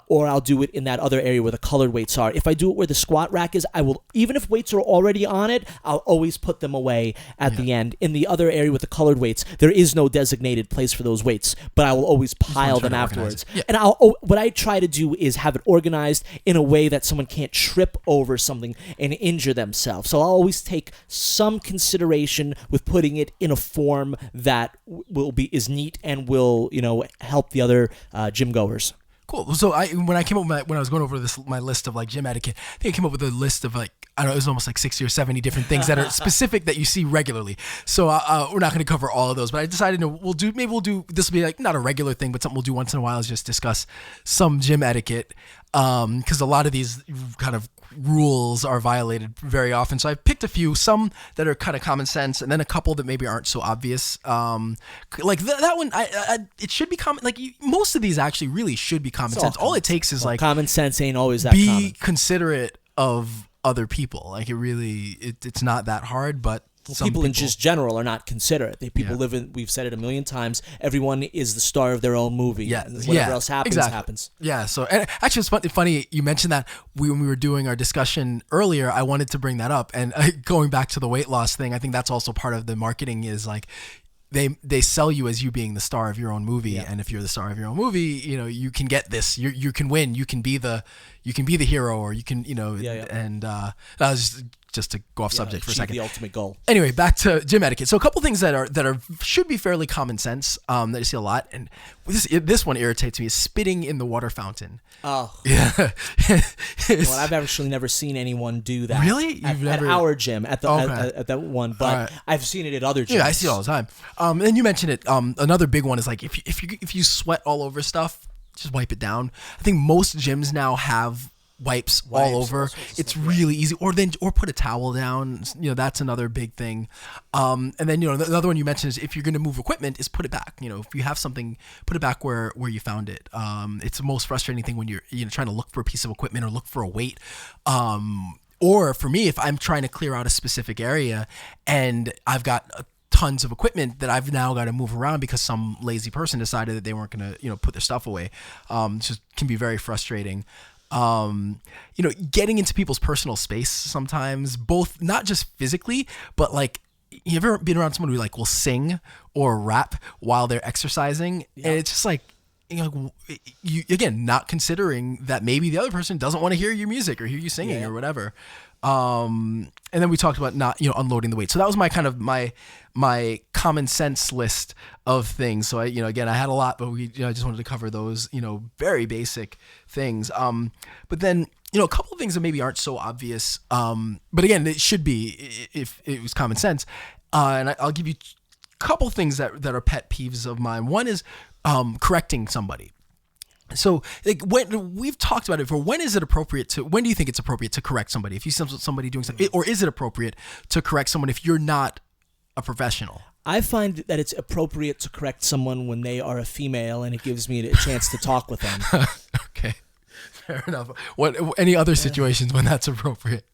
or I'll do it in that other area where the colored weights are. If I do it where the squat rack is, I will, even if weights are already on it, I'll always put them away at the end. In the other area with the colored weights, there is no designated place for those weights, but I will always pile them afterwards. Yeah. And what I try to do is have it organized in a way that someone can't trip over something and injure themselves. So I'll always take some consideration with putting it in a form that is neat and will, help the other gym goers. Cool. So when I came up with when I was going over my list of like gym etiquette, I think I came up with a list of like, I don't know, it was almost like 60 or 70 different things that are specific that you see regularly. So we're not going to cover all of those, but I decided we'll do this will be like not a regular thing, but something we'll do once in a while is just discuss some gym etiquette. Because a lot of these kind of rules are violated very often. So I picked a few, some that are kind of common sense, and then a couple that maybe aren't so obvious. Like that one, it should be common. Like most of these actually really should be common sense. All it takes is like common sense ain't always that be common. Considerate of other people. Like it's not that hard, but some people in just general are not considerate. Live in, we've said it a million times, everyone is the star of their own movie. Yeah. Whatever else happens, happens. Yeah. So, and actually, it's funny you mentioned that when we were doing our discussion earlier, I wanted to bring that up. And going back to the weight loss thing, I think that's also part of the marketing is like, they sell you as you being the star of your own movie, and if you're the star of your own movie, you can get this. You can win. You can be the hero, or you can And that was just to go off subject for a second. The ultimate goal. Anyway, back to gym etiquette. So a couple things that should be fairly common sense that you see a lot, and this one irritates me is spitting in the water fountain. Oh yeah. Well, I've actually never seen anyone do that. Really? At our gym at that one, but I've seen it at other gyms. Yeah, I see it all the time. And you mentioned it. Another big one is like if you sweat all over stuff, just wipe it down. I think most gyms now have wipes all over. It's really easy. Or put a towel down. That's another big thing. And then the other one you mentioned is if you're going to move equipment, is put it back. If you have something, put it back where you found it. It's the most frustrating thing when you're trying to look for a piece of equipment or look for a weight. Or for me, if I'm trying to clear out a specific area and I've got tons of equipment that I've now got to move around because some lazy person decided that they weren't going to put their stuff away. It just can be very frustrating. Getting into people's personal space sometimes, both not just physically, but like, you ever been around someone who like will sing or rap while they're exercising? Yeah. And it's just like, you again, not considering that maybe the other person doesn't want to hear your music or hear you singing or whatever. And then we talked about not, unloading the weight. So that was my kind of my common sense list of things. So again, I had a lot, but I just wanted to cover those, very basic things. But then, a couple of things that maybe aren't so obvious. But again, it should be if it was common sense. And I'll give you a couple things that are pet peeves of mine. One is, correcting somebody. So like when we've talked about it before, when do you think it's appropriate to correct somebody? If you see somebody doing something, or is it appropriate to correct someone if you're not a professional? I find that it's appropriate to correct someone when they are a female and it gives me a chance to talk with them. Okay. Fair enough. Any other situations when that's appropriate?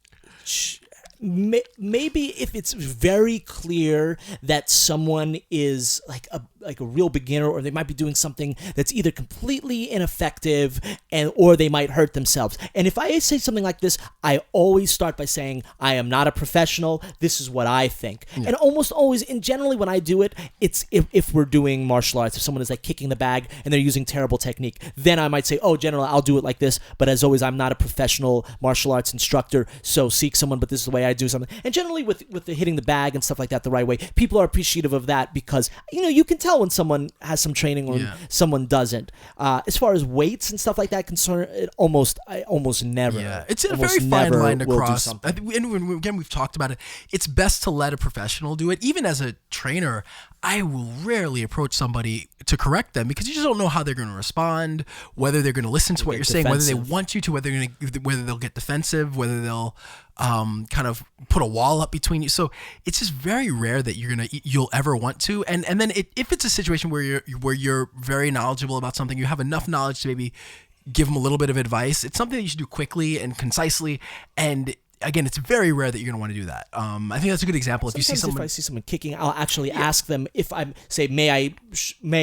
Maybe if it's very clear that someone is like like a real beginner, or they might be doing something that's either completely ineffective or they might hurt themselves. And if I say something like this, I always start by saying, I am not a professional. This is what I think. And almost always, and generally when I do it, it's if we're doing martial arts, if someone is like kicking the bag and they're using terrible technique, then I might say, oh, generally I'll do it like this. But as always, I'm not a professional martial arts instructor, so seek someone, but this is the way I do something. And generally with the hitting the bag and stuff like that the right way, people are appreciative of that because, you can tell when someone has some training or someone doesn't. As far as weights and stuff like that concern, I almost never. Yeah, it's a very fine line to cross. And again, we've talked about it. It's best to let a professional do it. Even as a trainer, I will rarely approach somebody to correct them because you just don't know how they're going to respond, whether they're going to listen to what you're saying, whether they want you to, whether they'll get defensive, whether they'll kind of put a wall up between you. So it's just very rare that you'll ever want to. And then if it's a situation where you're very knowledgeable about something, you have enough knowledge to maybe give them a little bit of advice. It's something that you should do quickly and concisely. And again, it's very rare that you're going to want to do that. I think that's a good example. If I see someone kicking, I'll actually ask them if I say, may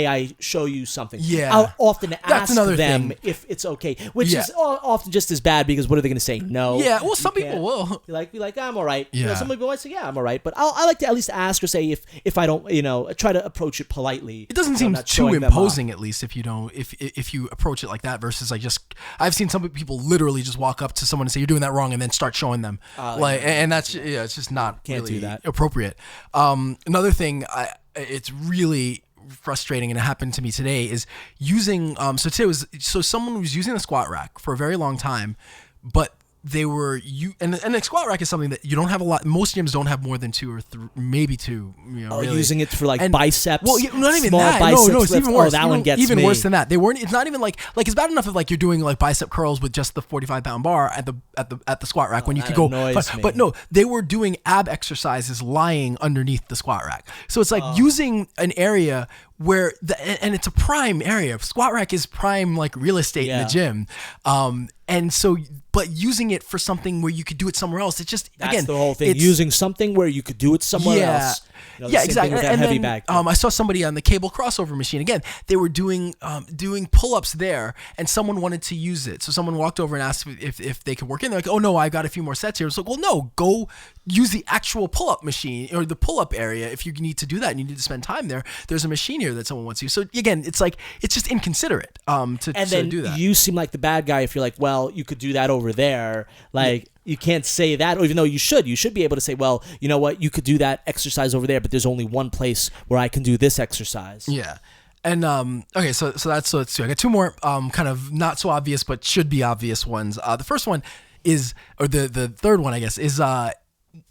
I show you something? Yeah. I'll often ask them thing. if it's okay, which is often just as bad because what are they going to say? No. Yeah. Well, some people will be like, I'm all right. Yeah. Some people might say, yeah, I'm all right. But I like to at least ask or say if I don't, try to approach it politely. It doesn't seem too imposing, at least if you approach it like that versus I've seen some people literally just walk up to someone and say you're doing that wrong and then start showing them. And that's it's just not Can't really do that. appropriate. Another thing, it's really frustrating, and it happened to me today, is using. So someone was using the squat rack for a very long time, but they were and a squat rack is something that you don't have a lot. Most gyms don't have more than 2 or 3, maybe 2. Really. Using it for biceps. Well, not even small that. Biceps No, it's even worse. That one gets even me. worse than that. They weren't. It's not even like it's bad enough if you're doing bicep curls with just the 45-pound bar at the squat rack when you could go. But no, they were doing ab exercises lying underneath the squat rack. So it's using an area where and it's a prime area. Squat rack is prime real estate in the gym. And so, but using it for something where you could do it somewhere else, it's just that's the whole thing. Using something where you could do it somewhere else. Exactly. And then bag. I saw somebody on the cable crossover machine. Again, they were doing pull-ups there, and someone wanted to use it. So someone walked over and asked if they could work in. They're like, "Oh no, I got a few more sets here." It's like, "Well, no, go use the actual pull-up machine or the pull-up area if you need to do that and you need to spend time there. There's a machine here that someone wants to use." So again, it's just inconsiderate to do that. You seem like the bad guy if you're like, well, you could do that over there. You can't say that, even though you should. You should be able to say, well, you know what? You could do that exercise over there, but there's only one place where I can do this exercise. Yeah. And okay, so let's see. I got 2 more kind of not so obvious but should be obvious ones. The first one is, or the third one, I guess, is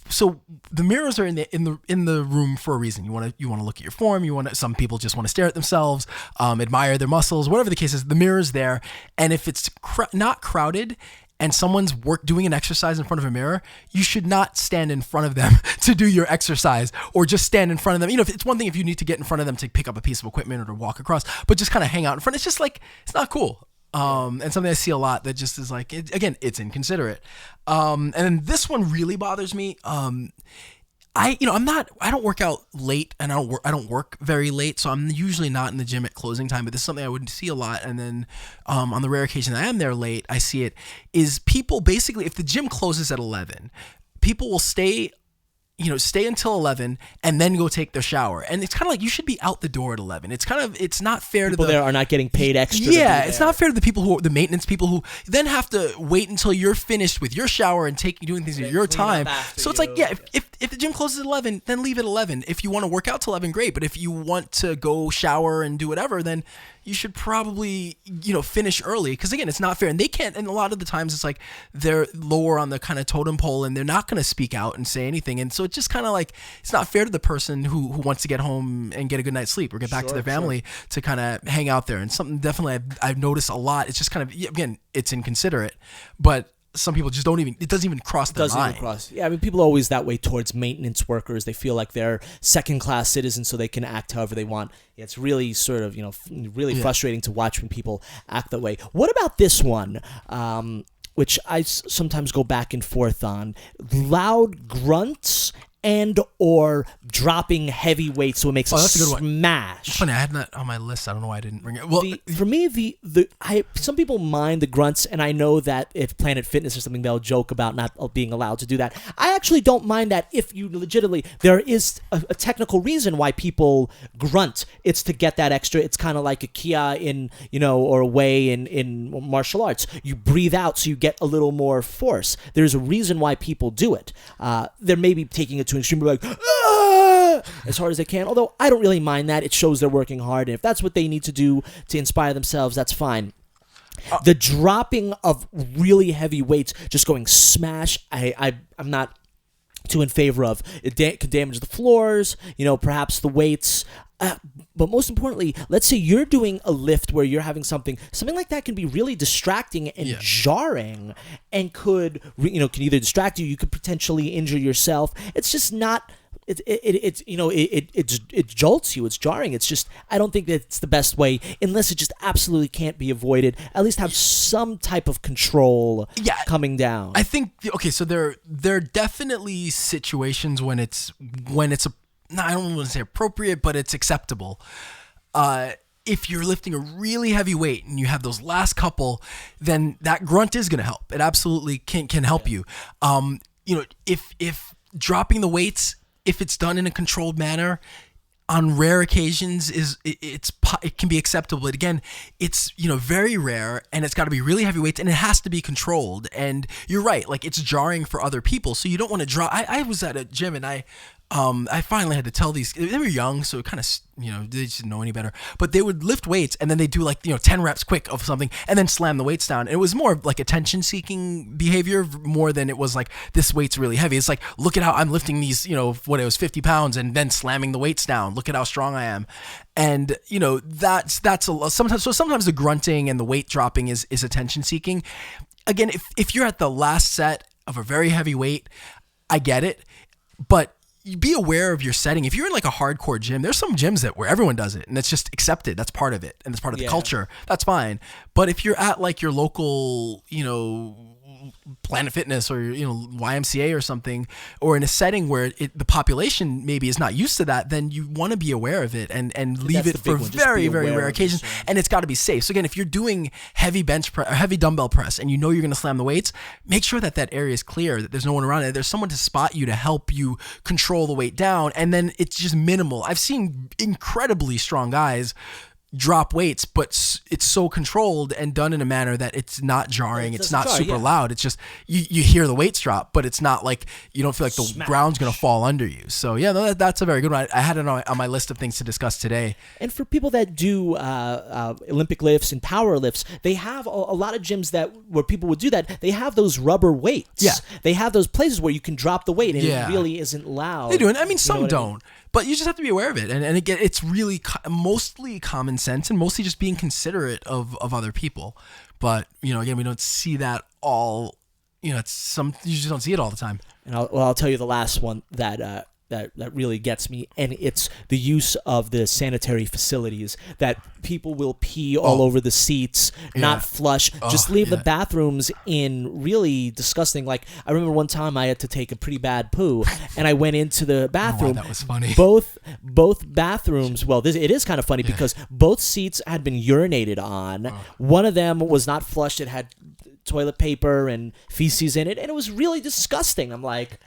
so the mirrors are in the room for a reason. You want to look at your form. Some people just want to stare at themselves, admire their muscles, whatever the case is. The mirror's there, and if it's not crowded and someone's doing an exercise in front of a mirror, you should not stand in front of them to do your exercise, or just stand in front of them. It's one thing if you need to get in front of them to pick up a piece of equipment or to walk across, but just kind of hang out in front. It's just it's not cool. And something I see a lot that just is it's inconsiderate. And then this one really bothers me. I don't work out late, and I don't work very late, so I'm usually not in the gym at closing time, but this is something I would see a lot. And then on the rare occasion that I am there late, I see it, is people basically, if the gym closes at 11, people will stay until 11 and then go take their shower. And it's kind of you should be out the door at 11. It's not fair people to there are not getting paid extra. Yeah, it's not fair to the people the maintenance people who then have to wait until you're finished with your shower and doing things at your time. So it's if the gym closes at 11, then leave at 11. If you want to work out till 11, great. But if you want to go shower and do whatever, then you should probably, finish early. Because again, it's not fair. And they can't, and a lot of the times it's they're lower on the kind of totem pole and they're not going to speak out and say anything. And so it's just kind of it's not fair to the person who wants to get home and get a good night's sleep or get back to their family to kind of hang out there. And something definitely I've noticed a lot. It's just kind of, again, it's inconsiderate, but some people just it doesn't even cross their mind. Yeah, people are always that way towards maintenance workers. They feel like they're second-class citizens, so they can act however they want. It's really sort of, really frustrating to watch when people act that way. What about this one, which I sometimes go back and forth on? Loud grunts and or dropping heavy weights so it makes that's a good one. smash. Funny, I had that on my list. I don't know why I didn't bring it. Well, For me, some people mind the grunts, and I know that if Planet Fitness or something, they'll joke about not being allowed to do that. I actually don't mind that if you legitimately, there is a technical reason why people grunt. It's to get that extra. It's kind of like a Kia or a Wei in martial arts. You breathe out so you get a little more force. There's a reason why people do it. They're maybe taking it to an extreme, like as hard as they can. Although I don't really mind that. It shows they're working hard, and if that's what they need to do to inspire themselves, that's fine. The dropping of really heavy weights, just going smash, I'm not too in favor of. It could damage the floors, perhaps the weights. But most importantly, let's say you're doing a lift where you're having something like that can be really distracting and jarring, and could either distract you. You could potentially injure yourself. It's just not. It jolts you. It's jarring. It's just, I don't think that it's the best way, unless it just absolutely can't be avoided. At least have some type of control coming down. I think so there are definitely situations when it's I don't want to say appropriate, but it's acceptable. If you're lifting a really heavy weight and you have those last couple, then that grunt is going to help. It absolutely can help you. If dropping the weights, if it's done in a controlled manner, on rare occasions it can be acceptable. But again, it's very rare, and it's got to be really heavy weights, and it has to be controlled. And you're right, like, it's jarring for other people, so you don't want to drop. I was at a gym, and I finally had to tell these. They were young, so kind of they just didn't know any better. But they would lift weights, and then they do 10 reps quick of something, and then slam the weights down. And it was more like attention-seeking behavior more than it was like, this weight's really heavy. It's like, look at how I'm lifting these, what it was, 50 pounds, and then slamming the weights down. Look at how strong I am. And that's a lot. Sometimes the grunting and the weight dropping is attention-seeking. Again, if you're at the last set of a very heavy weight, I get it, but you be aware of your setting. If you're in like a hardcore gym, there's some gyms where everyone does it and it's just accepted. That's part of it, and it's part of the culture. That's fine. But if you're at like your local, Planet Fitness or YMCA or something, or in a setting where the population maybe is not used to that, then you want to be aware of it and leave it for very, very rare occasions. And it's got to be safe. So again, if you're doing heavy bench press or heavy dumbbell press and you're going to slam the weights, make sure that area is clear, that there's no one around it. There's someone to spot you to help you control the weight down, and then it's just minimal. I've seen incredibly strong guys drop weights, but it's so controlled and done in a manner that it's not jarring. It's not super loud. It's just you hear the weights drop, but it's not like you don't feel like the ground's going to fall under you. So that's a very good one. I had it on my list of things to discuss today. And for people that do Olympic lifts and power lifts, they have a lot of gyms where people would do that. They have those rubber weights. Yeah. They have those places where you can drop the weight and it really isn't loud. They do. And I mean, some don't. But you just have to be aware of it. And again, it's really mostly common sense and mostly just being considerate of other people. But, again, we don't see that all, you just don't see it all the time. And I'll tell you the last one that really gets me, and it's the use of the sanitary facilities, that people will pee all over the seats, not flush, just leave the bathrooms in really disgusting. Like, I remember one time I had to take a pretty bad poo, and I went into the bathroom. That was funny. Both bathrooms, it is kind of funny because both seats had been urinated on. One of them was not flushed. It had toilet paper and feces in it, and it was really disgusting. I'm like,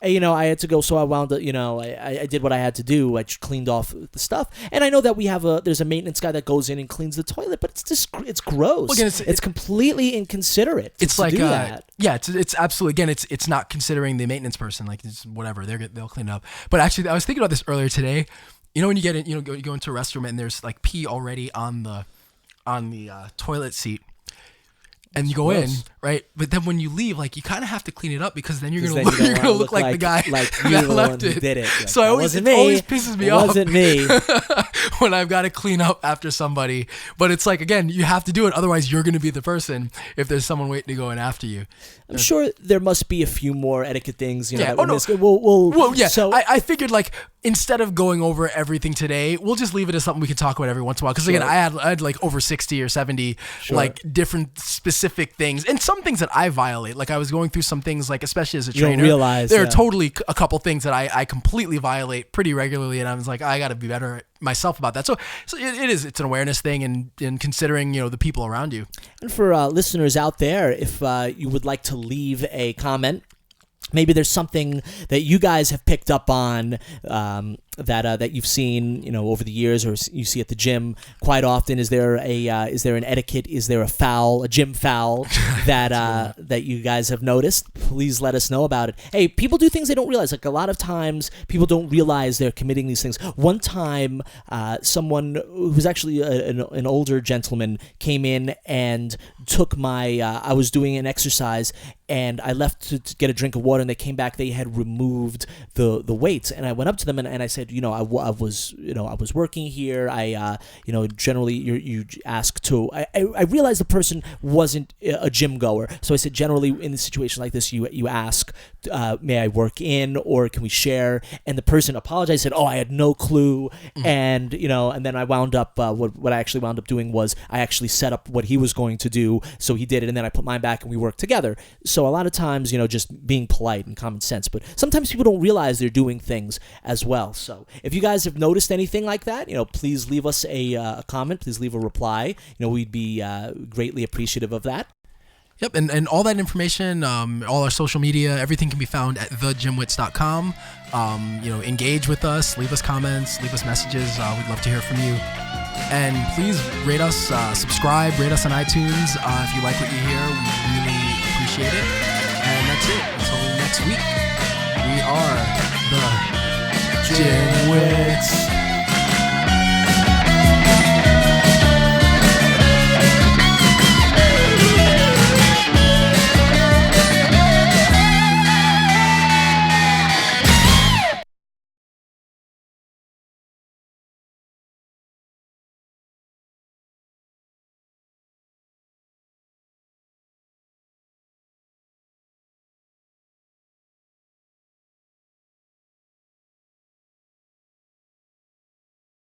I had to go, so I wound up, I did what I had to do. I just cleaned off the stuff. And I know that there's a maintenance guy that goes in and cleans the toilet, but it's gross. Well, again, it's completely inconsiderate to do that. Yeah, it's absolutely, again, it's not considering the maintenance person, like, it's whatever, they'll clean it up. But actually, I was thinking about this earlier today. When you get in, you go into a restroom and there's like pee already on the toilet seat. And you go in, right? But then when you leave, like, you kind of have to clean it up, because then you're gonna look like the guy that left it. Did it. Like, so it always pisses me off. It wasn't me. When I've got to clean up after somebody. But it's like, again, you have to do it, otherwise you're gonna be the person if there's someone waiting to go in after you. I'm sure there must be a few more etiquette things. Yeah. So I figured, like, instead of going over everything today, we'll just leave it as something we can talk about every once in a while. Because again, I had like over 60 or 70 like different specific things, and some things that I violate. Like I was going through some things, like especially as a You don't trainer, realize, there yeah. are totally a couple things that I completely violate pretty regularly, and I was like, I got to be better myself about that. So it's an awareness thing, and considering the people around you. And for listeners out there, if you would like to leave a comment, maybe there's something that you guys have picked up on that you've seen over the years, or you see at the gym quite often. Is there an etiquette? Is there a gym foul that you guys have noticed? Please let us know about it. Hey, people do things they don't realize. Like a lot of times, people don't realize they're committing these things. One time, someone who's actually an older gentleman came in and took my. I was doing an exercise, and I left to get a drink of water, and they came back. They had removed the weights, and I went up to them and I said, I was working here. I generally you ask to. I realized the person wasn't a gym goer, so I said generally in a situation like this, you ask, may I work in, or can we share? And the person apologized, said, oh, I had no clue, and then I wound up what I actually wound up doing was I actually set up what he was going to do, so he did it, and then I put mine back and we worked together. So a lot of times, just being polite and common sense, but sometimes people don't realize they're doing things as well. So if you guys have noticed anything like that, please leave us a comment. Please leave a reply. We'd be greatly appreciative of that. Yep, and all that information, all our social media, everything can be found at thegymwits.com. Engage with us, leave us comments, leave us messages. We'd love to hear from you. And please rate us, subscribe, rate us on iTunes. If you like what you hear, we really appreciate it. And that's it. Until next week, we are the GymWits.